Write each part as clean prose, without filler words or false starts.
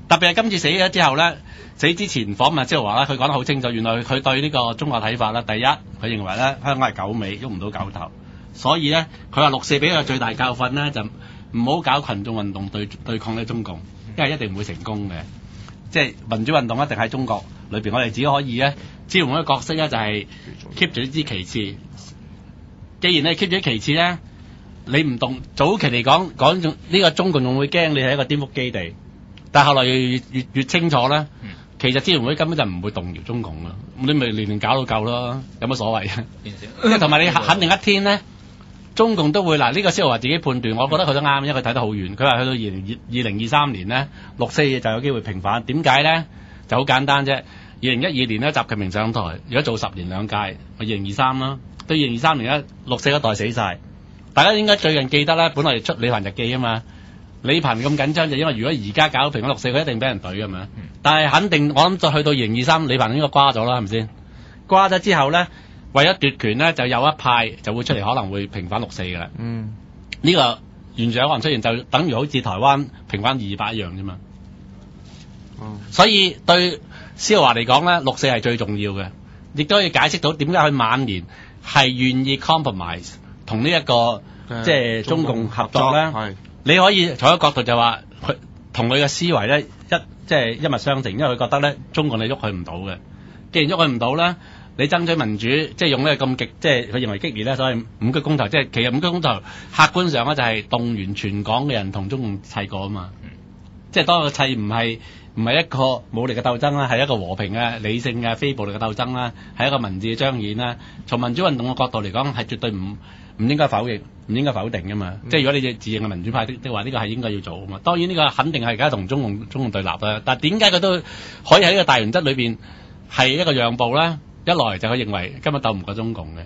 特別係今次死咗之後咧，死之前訪問蕭華啦，佢講得好清楚，原來佢對呢個中國睇法啦。第一，佢認為咧香港係狗尾，喐唔到狗頭，所以咧佢話6·4俾佢最大教訓咧就唔好搞群眾運動對抗呢中共，因為一定唔會成功嘅。即係民主運動一定喺中國裏邊，我哋只可以咧支援嘅角色咧就係 keep 住呢支旗幟。既然你 keep 住啲旗幟咧，你唔動早期嚟講呢個中共仲會驚你係一個顛覆基地，但係後來越清楚咧，其實支援會根本就唔會動搖中共啦。咁你咪年搞到夠咯，有乜所謂啊？即係同埋你肯定一天咧，中共都會嗱呢個蕭華自己判斷，我覺得佢都啱，因為佢睇得好遠。佢話去到2023年咧，6·4就有機會平反。點解咧？就好簡單啫。2012年咧，習近平上台，如果做10年2屆，咪2023啦。到2023年咧，6·4嗰代死晒。大家應該最近記得咧，本來出李鵬日記啊嘛。李鵬咁緊張就因為如果而家搞平咗6·4，佢一定俾人懟㗎嘛。但係肯定我諗就去到2023，李鵬應該瓜咗啦，係咪先？瓜咗之後咧，為咗奪權咧，就有一派就會出嚟，可能會平反6·4㗎啦。呢個完全有可能出現，就等於好似台灣平反200一樣啫嘛。所以對蕭華嚟講咧，6·4係最重要嘅，亦都可以解釋到點解佢晚年係願意 compromise 同呢一個即係中共合作咧。你可以從一個角度就話佢同佢嘅思維咧即係一脈相承，因為佢覺得咧中共你喐佢唔到嘅，既然喐佢唔到咧，你爭取民主即係用呢個咁極，即係佢認為激烈咧，所謂5區公投，即係其實5區公投客觀上咧就係動員全港嘅人同中共砌過啊嘛。即係當個砌唔係一個武力嘅鬥爭啦，係一個和平嘅、理性嘅、非暴力嘅鬥爭啦，係一個民主嘅彰顯啦。從民主運動嘅角度嚟講，係絕對唔應該否認、唔應該否定噶嘛。即係如果你自認係民主派的話，呢個係應該要做啊嘛。當然呢個肯定係而家同中共對立啦。但係點解佢都可以喺呢個大原則裏邊係一個讓步咧？一來就佢認為今日鬥唔過中共嘅，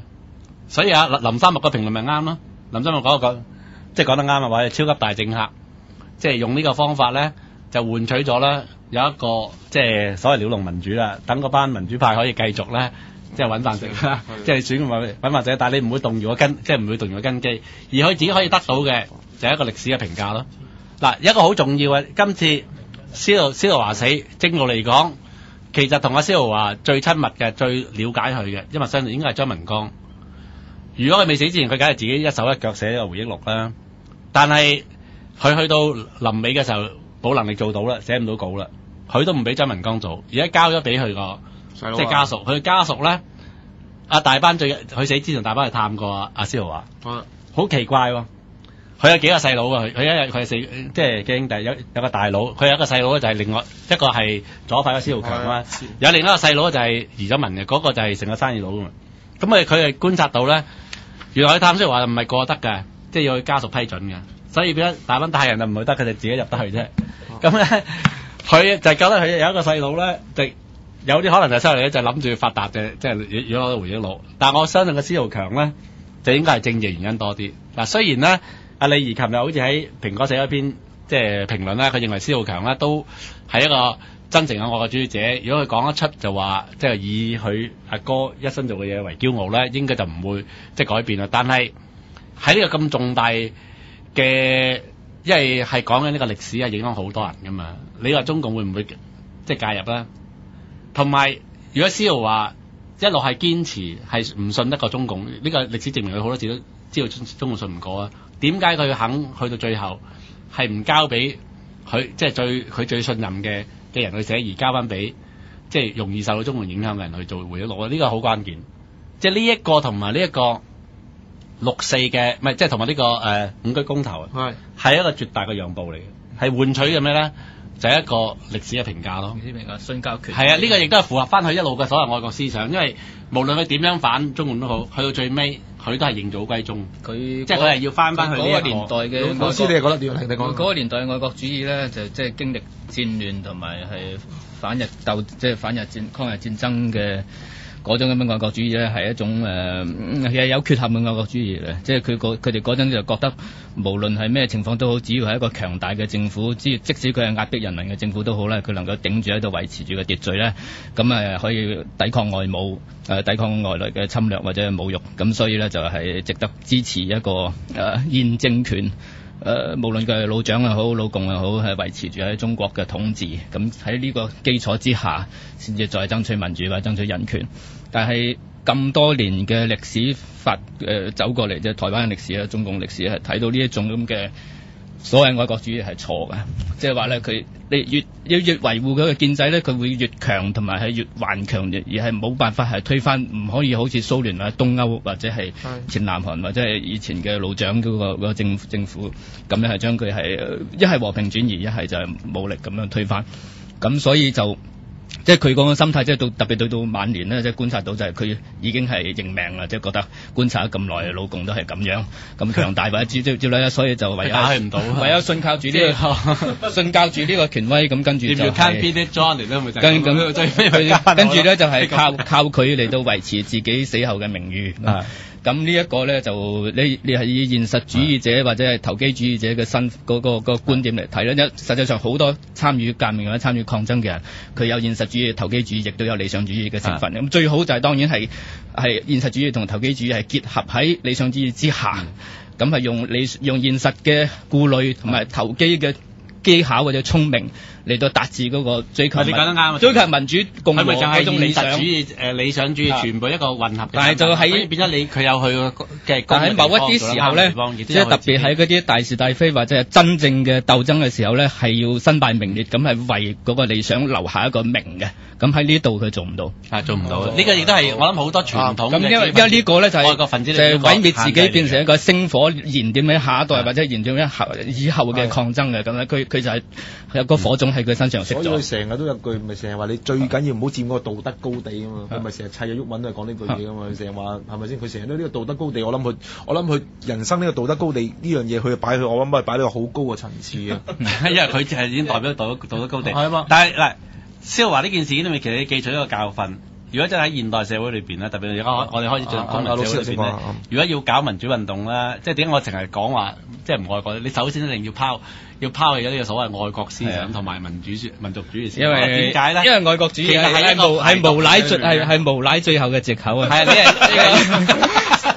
所以林三木嘅評論咪啱咯。林三木即係講得啱啊，話係超級大政客，即係用呢個方法咧。就換取咗咧有一個即係所謂鳥籠民主啦，等嗰班民主派可以繼續咧即係揾飯食啦，即係選揾飯食。但係你唔會動搖個根，即係唔會動搖個根基，而佢自己可以得到嘅就係一個歷史嘅評價咯。嗱，有一個好重要嘅，今次蕭華死，正路嚟講，其實同阿蕭華最親密嘅、最了解佢嘅，因為相信應該係張文光。如果佢未死之前，佢梗係自己一手一腳寫呢個回憶錄啦。但係佢去到臨尾嘅時候，冇能力做到啦，寫唔到稿啦，佢都唔俾張文光做，而家交咗俾佢個即係家屬。佢家屬咧，大班佢死之前，大班去探過阿蕭華。好奇怪喎！佢有幾個細佬啊？佢係即係幾兄弟，有個大佬，佢有一個細佬咧，就係另外一個係左派嘅蕭浩強啦。有另一個細佬就係移咗民嘅，嗰個就係成個生意佬啊嘛。咁佢係觀察到咧，原來佢探蕭華唔係過得嘅，即係要佢家屬批准嘅。所以變咗大班大人就唔去得，佢哋自己入得去啫。咁咧，佢就覺得佢有一個細佬咧，就有啲可能就收嚟咧，就諗住發達嘅，即係如果攞到回憶錄。但係我相信個蕭浩強咧，就應該係政治原因多啲。嗱，雖然咧，阿李怡琴又好似喺蘋果寫咗篇即係評論咧，佢認為蕭浩強咧都係一個真正嘅愛國主義者。如果佢講得出就話，即係以佢阿哥一生做嘅嘢為驕傲咧，應該就唔會即係改變啦。但係喺呢個咁重大嘅，因為係講緊呢個歷史係影響好多人噶嘛。你話中共會唔會即係介入咧？同埋如果蕭華一路係堅持係唔信得過中共，呢個歷史證明佢好多次都知道中共信唔過啊。點解佢肯去到最後係唔交俾佢即係佢最信任嘅人去寫，而交翻俾即係容易受到中共影響嘅人去做回憶錄啊？呢個好關鍵。即係呢一個同埋呢一個6·4嘅，唔係即係同埋呢個5區公投啊，係一個絕大嘅讓步嚟嘅，係換取嘅咩咧？就係一個歷史嘅評價咯。歷史評價，信交權。係啊，呢個亦都係符合翻佢一路嘅所謂愛國思想，因為無論佢點樣反中共都好，去到最尾佢都係認祖歸宗。即係佢係要翻去呢個年代嘅老師，你係覺得點？你講嗰個年代嘅愛國主義咧，就即係經歷戰亂同埋係反日鬥，即係反日抗日戰爭嘅。嗰種咁嘅愛國主義咧，係一種係有缺陷嘅愛國主義嚟，即係佢哋嗰陣就覺得無論係咩情況都好，只要係一個強大嘅政府，即使佢係壓迫人民嘅政府都好咧，佢能夠頂住喺度維持住個秩序咧，咁可以抵抗外侮，抵抗外來嘅侵略或者侮辱，咁所以咧就係值得支持一個現政權無論佢係老蔣又好，老共又好，係維持住喺中國嘅統治。咁喺呢個基礎之下，先至再爭取民主或者爭取人權。但係咁多年嘅歷史走過嚟，即係台灣嘅歷史啊，中共歷史係睇到呢一種咁嘅所謂愛國主義係錯嘅，即係話咧你越維護佢嘅建制咧，佢會越強同埋係越頑強，而係冇辦法係推翻，唔可以好似蘇聯或者東歐或者係前南韓或者係以前嘅老蔣嗰個政府咁樣係將佢係一係和平轉移，一係就係武力咁樣推翻。咁所以就即係佢嗰個心態，即係特別到晚年咧，即係觀察到就係佢已經係認命啦，即係覺得觀察咗咁耐，老共都係咁樣咁強大或者之類，所以就唯有打佢唔到，唯有信靠住呢個信靠住呢個權威，咁跟住就跟住咧就係靠佢嚟到維持自己死後嘅名譽。咁呢一個咧就你係以現實主義者或者係投機主義者嘅嗰個觀點嚟睇咧，實際上好多參與革命或者參與抗爭嘅人，佢有現實主義、投機主義，亦都有理想主義嘅成分。咁最好就係當然係現實主義同投機主義係結合喺理想主義之下，咁係用現實嘅顧慮同埋投機嘅技巧或者聰明嚟到達至嗰個追求。你講得啱，追求民主共和嗰種理想主義理想主義全部一個混合嘅。但係就喺變咗佢有佢嘅。但喺某一啲時候咧，即係特別喺嗰啲大是大非或者係真正嘅鬥爭嘅時候咧，係要身敗名裂，咁係為嗰個理想留下一個名嘅。咁喺呢度佢做唔到，做唔到。呢個亦都係我諗好多傳統嘅。咁因為呢個咧就係外國分子就係毀滅自己，變成一個星火燃點喺下一代或者燃點以後嘅抗爭嘅。咁咧佢就係有個火種喺佢身上熄咗。所以佢成日都有句，咪成日話你最緊要唔好佔嗰個道德高地啊嘛。佢咪成日砌阿毓民都係講呢句嘢噶嘛。成日話係咪先？佢成日都呢個道德高地，我諗佢人生呢個道德高地呢樣嘢，佢擺佢，我諗係擺到好高嘅層次嘅。因為佢係已經代表道德高地。係嘛？但係嗱，蕭華呢件事裏面，其實你記取一個教訓。如果真係喺現代社會裏邊咧，特別而家我哋開始進入公民社會裏邊咧，如果要搞民主運動咧，即係點解我成日講話即係唔愛國？你首先一定要拋棄咗呢個所謂愛國思想同埋民族主義思想。因為點解咧？因為愛國主義係無賴最後嘅藉口啊！係啊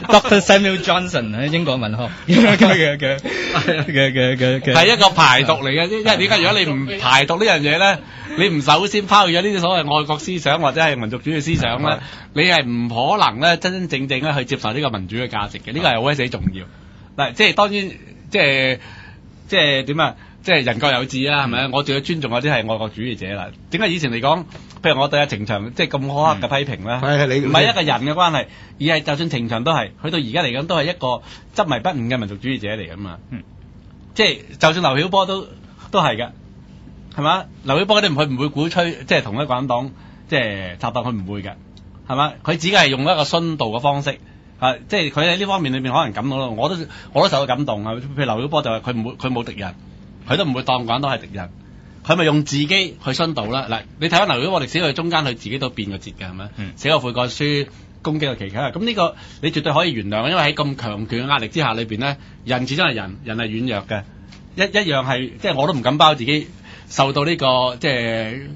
，Dr. Samuel Johnson 喺英國文學嘅係一個排毒嚟嘅，因為點解？如果你唔排毒呢樣嘢咧，你唔首先拋棄咗呢啲所謂愛國思想或者係民族主義思想咧，你係唔可能咧真真正正咧去接受呢個民主嘅價值嘅。呢個係好鬼死重要。嗱，即係當然，即係點啊？即係人各有志啦，係咪？我仲要尊重嗰啲係愛國主義者啦。點解以前嚟講，譬如我對阿程翔即係咁苛刻嘅批評咧，唔係一個人嘅關係，而係就算程翔都係，去到而家嚟講都係一個執迷不悟嘅民族主義者嚟噶嘛。即係就算劉曉波都係㗎。係嘛？劉曉波嗰啲佢唔會鼓吹，即係同一個共產黨即係插檔，佢唔會嘅，係嘛？佢只係用一個殉道嘅方式，即係佢喺呢方面裏面可能感到咯，我都受到感動啊！譬如劉曉波就係佢冇敵人，佢都唔會當共產黨係敵人，佢咪用自己去殉道啦。嗱，你睇翻劉曉波歷史，佢中間佢自己都變過節嘅，係咪？寫個悔過書，攻擊個旗幟，咁呢個你絕對可以原諒，因為喺咁強權嘅壓力之下裏邊咧，人始終係人係軟弱嘅，一樣係即係我都唔敢包自己。受到呢個即係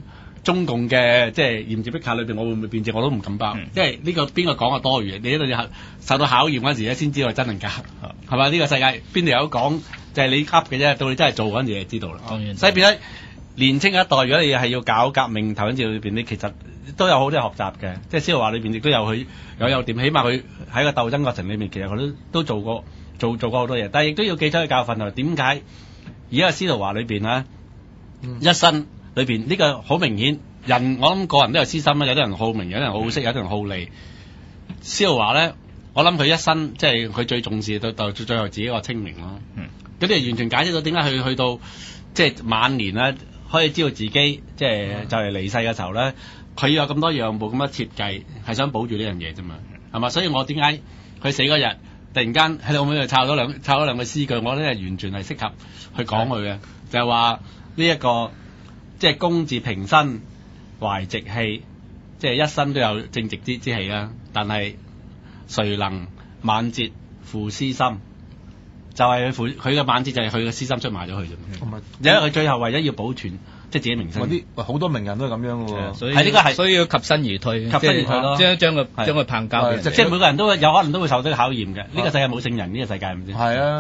中共嘅即係嚴字逼下裏邊，我會唔會變質？我都唔敢包。即係呢個邊個講嘅多餘？你喺度受到考驗嗰陣時咧，先知道真定假，係嘛？呢個世界邊度有講就係你噏嘅啫，到你真係做嗰陣時就知道啦。所以變咗年青一代，如果你係要搞革命頭嗰陣時裏邊，你其實都有好多學習嘅。即係蕭華裏邊亦都有佢有點，起碼佢喺個鬥爭過程裏面，其實佢都做過好多嘢。但係亦都要記出嘅教訓係點解而家司徒華裏邊咧？一生裏邊呢個好明顯，我諗個人都有私心啦，有啲人好名，有啲人好識，有啲人好利。司徒華咧，我諗佢一生即係佢最重視到最後自己個清明咯。咁你完全解釋到點解佢去到即係晚年咧，可以知道自己即係就嚟離世嘅時候咧，佢有咁多樣本咁嘅設計，係想保住呢樣嘢啫嘛，係嘛？所以我點解佢死嗰日突然間喺度咁樣抄咗兩句詩句，我覺得係完全係適合去講佢嘅，就係話。呢一個即係公自平身懷直氣，即係一生都有正直之氣啦。但係誰能晚節負私心？就係佢嘅晚節就係佢嘅私心出賣咗佢啫。因為佢最後為咗要保存即係自己名聲。好多名人都係咁樣嘅喎。所以呢個係所以要及身而退，咯，將佢棒交。即係每個人都有可能都會受到考驗嘅。呢個世界冇聖人，呢個世界係咪先？係啊。